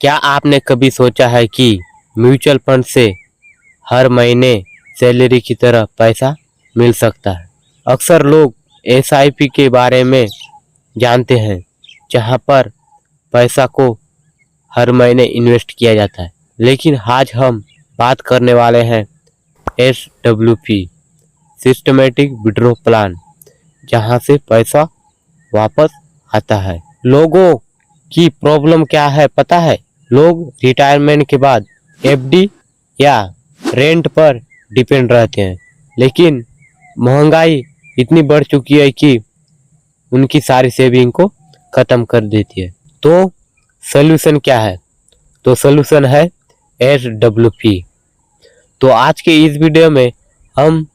क्या आपने कभी सोचा है कि म्यूचुअल फंड से हर महीने सैलरी की तरह पैसा मिल सकता है। अक्सर लोग एसआईपी के बारे में जानते हैं, जहां पर पैसा को हर महीने इन्वेस्ट किया जाता है, लेकिन आज हम बात करने वाले हैं एसडब्ल्यूपी सिस्टमेटिक विड्रॉ प्लान, जहां से पैसा वापस आता है। लोगों की प्रॉब्लम क्या है पता है? लोग रिटायरमेंट के बाद एफडी या रेंट पर डिपेंड रहते हैं, लेकिन महंगाई इतनी बढ़ चुकी है कि उनकी सारी सेविंग को ख़त्म कर देती है। तो सॉल्यूशन क्या है? तो सॉल्यूशन है एसडब्ल्यूपी। तो आज के इस वीडियो में हम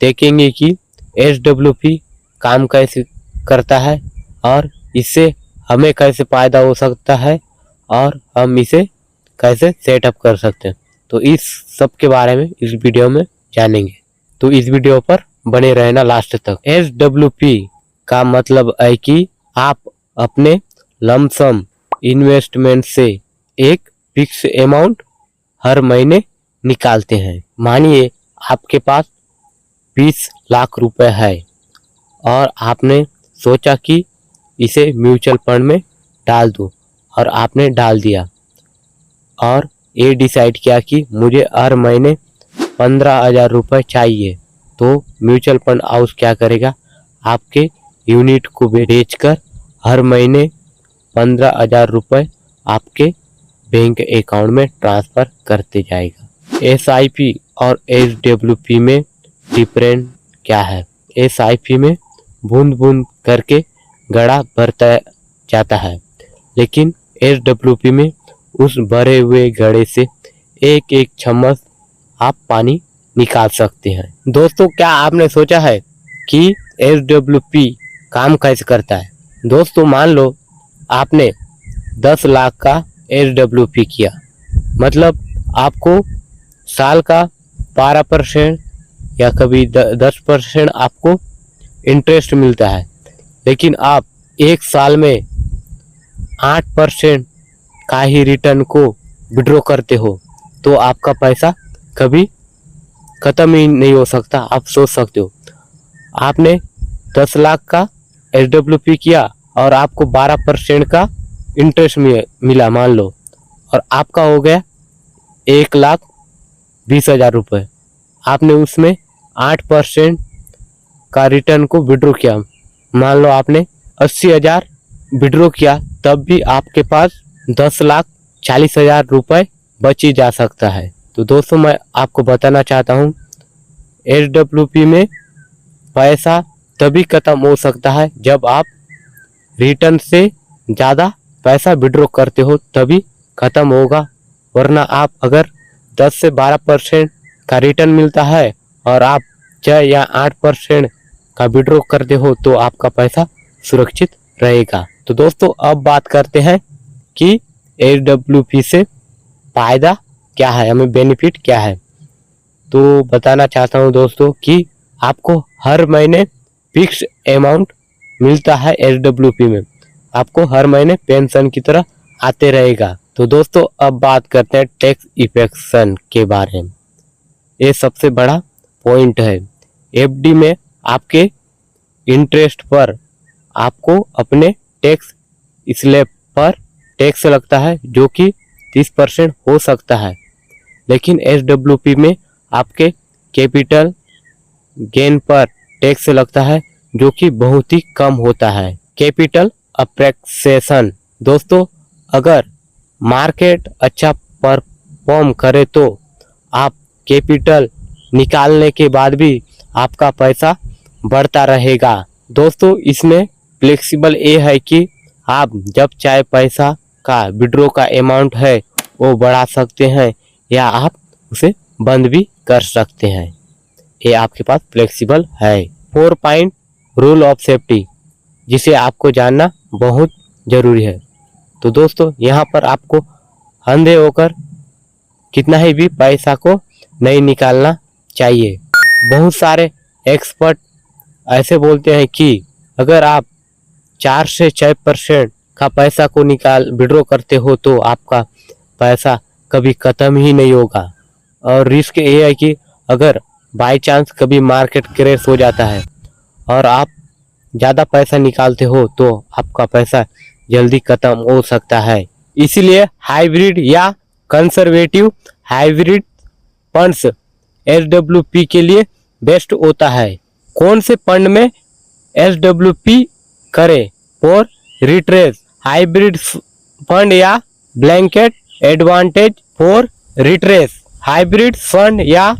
देखेंगे कि एसडब्ल्यूपी काम कैसे करता है और इससे हमें कैसे फ़ायदा हो सकता है और हम इसे कैसे सेटअप कर सकते हैं। तो इस सब के बारे में इस वीडियो में जानेंगे, तो इस वीडियो पर बने रहना लास्ट तक। एसडब्ल्यूपी का मतलब है कि आप अपने लमसम इन्वेस्टमेंट से एक फिक्स अमाउंट हर महीने निकालते हैं। मानिए आपके पास 20 लाख रुपए है और आपने सोचा कि इसे म्यूचुअल फंड में डाल दो, और आपने डाल दिया और ये डिसाइड किया कि मुझे हर महीने 15,000 रुपये चाहिए। तो म्यूचुअल फंड हाउस क्या करेगा? आपके यूनिट को बेचकर हर महीने 15,000 रुपये आपके बैंक अकाउंट में ट्रांसफ़र करते जाएगा। एसआईपी और एसडब्ल्यूपी में डिफरेंट क्या है? एसआईपी में बूंद बूंद करके घड़ा भरता जाता है, लेकिन एसडब्ल्यूपी में उस भरे हुए घड़े से एक एक चम्मच आप पानी निकाल सकते हैं। दोस्तों, क्या आपने सोचा है कि एसडब्ल्यूपी काम कैसे करता है? दोस्तों, मान लो आपने 10 लाख का एसडब्ल्यूपी किया, मतलब आपको साल का 12% या कभी 10% आपको इंटरेस्ट मिलता है, लेकिन आप एक साल में 8% का ही रिटर्न को विड्रॉ करते हो, तो आपका पैसा कभी ख़त्म ही नहीं हो सकता। आप सोच सकते हो, आपने 10 लाख का एसडब्ल्यूपी किया और आपको 12% का इंटरेस्ट मिला मान लो, और आपका हो गया 1,20,000 रुपये। आपने उसमें 8% का रिटर्न को विड्रॉ किया, मान लो आपने 80,000 विड्रॉ किया, तब भी आपके पास 10,40,000 रुपये बच ही जा सकता है। तो दोस्तों, मैं आपको बताना चाहता हूँ, एसडब्ल्यूपी में पैसा तभी ख़त्म हो सकता है जब आप रिटर्न से ज़्यादा पैसा विड्रॉ करते हो, तभी ख़त्म होगा। वरना आप अगर 10 से 12% का रिटर्न मिलता है और आप 6 या 8% का विड्रॉ करते हो, तो आपका पैसा सुरक्षित रहेगा। तो दोस्तों, अब बात करते हैं कि एसडब्ल्यूपी से फ़ायदा क्या है, हमें बेनिफिट क्या है। तो बताना चाहता हूं दोस्तों कि आपको हर महीने फिक्स अमाउंट मिलता है एसडब्ल्यूपी में, आपको हर महीने पेंशन की तरह आते रहेगा। तो दोस्तों, अब बात करते हैं टैक्स इफेक्शन के बारे में। ये सबसे बड़ा पॉइंट है। एफडी में आपके इंटरेस्ट पर आपको अपने टैक्स स्लैब पर टैक्स लगता है, जो कि 30% हो सकता है, लेकिन एसडब्ल्यूपी में आपके कैपिटल गेन पर टैक्स लगता है, जो कि बहुत ही कम होता है। Capital appreciation. दोस्तों, अगर मार्केट अच्छा परफॉर्म करे तो आप कैपिटल निकालने के बाद भी आपका पैसा बढ़ता रहेगा। दोस्तों, इसमें फ्लेक्सिबल ये है कि आप जब चाहे पैसा का विड्रॉ का अमाउंट है वो बढ़ा सकते हैं या आप उसे बंद भी कर सकते हैं। ये आपके पास फ्लेक्सिबल है। 4 पॉइंट रूल ऑफ सेफ्टी, जिसे आपको जानना बहुत ज़रूरी है। तो दोस्तों, यहाँ पर आपको अंधे होकर कितना ही भी पैसा को नहीं निकालना चाहिए। बहुत सारे एक्सपर्ट ऐसे बोलते हैं कि अगर आप 4 से 6% का पैसा को विड्रॉ करते हो तो आपका पैसा कभी ख़त्म ही नहीं होगा। और रिस्क ये है कि अगर बाय चांस कभी मार्केट क्रैश हो जाता है और आप ज़्यादा पैसा निकालते हो तो आपका पैसा जल्दी ख़त्म हो सकता है। इसीलिए हाइब्रिड या कंजर्वेटिव हाइब्रिड फंड्स SWP के लिए बेस्ट होता है। कौन से फंड में SWP करें? फॉर रिट्रेस हाइब्रिड फंड या balanced advantage for retirees hybrid fund या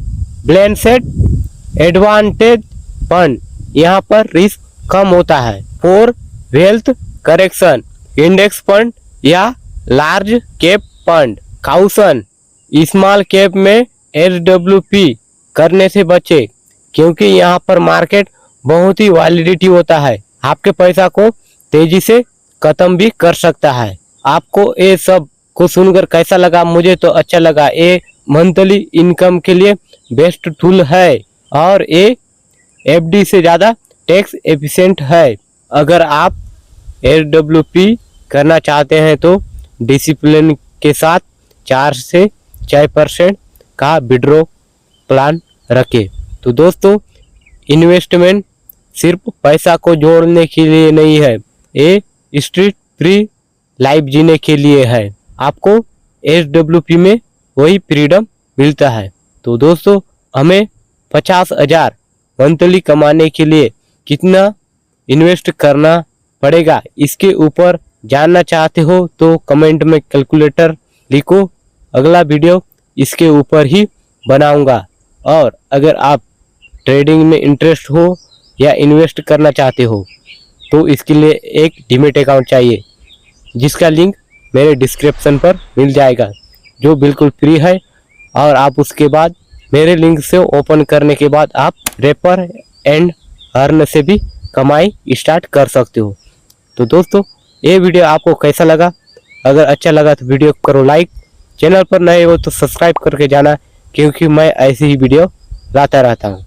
ब्लैंकेट एडवांटेज फंड, यहाँ पर रिस्क कम होता है। For wealth correction index fund या large cap fund caution small cap में SWP करने से बचे, क्योंकि यहाँ पर मार्केट बहुत ही वॉलेटिलिटी होता है, आपके पैसा को तेजी से खत्म भी कर सकता है। आपको ये सब को सुनकर कैसा लगा? मुझे तो अच्छा लगा। ये मंथली इनकम के लिए बेस्ट टूल है और ये FD से ज़्यादा टैक्स एफिशिएंट है। अगर आप SWP करना चाहते हैं तो डिसिप्लिन के साथ 4 से 6% का विड्रॉ प्लान रखें। तो दोस्तों, इन्वेस्टमेंट सिर्फ पैसा को जोड़ने के लिए नहीं है, ये स्ट्रेस फ्री लाइफ जीने के लिए है। आपको SWP में वही फ्रीडम मिलता है। तो दोस्तों, हमें 50,000 मंथली कमाने के लिए कितना इन्वेस्ट करना पड़ेगा, इसके ऊपर जानना चाहते हो तो कमेंट में कैलकुलेटर लिखो। अगला वीडियो इसके ऊपर ही बनाऊंगा। और अगर आप ट्रेडिंग में इंटरेस्ट हो या इन्वेस्ट करना चाहते हो तो इसके लिए एक डीमैट अकाउंट चाहिए, जिसका लिंक मेरे डिस्क्रिप्शन पर मिल जाएगा, जो बिल्कुल फ्री है। और आप उसके बाद मेरे लिंक से ओपन करने के बाद आप रेफर एंड अर्न से भी कमाई स्टार्ट कर सकते हो। तो दोस्तों, ये वीडियो आपको कैसा लगा? अगर अच्छा लगा तो वीडियो को करो लाइक, चैनल पर नए हो तो सब्सक्राइब करके जाना, क्योंकि मैं ऐसी ही वीडियो लाता रहता हूँ।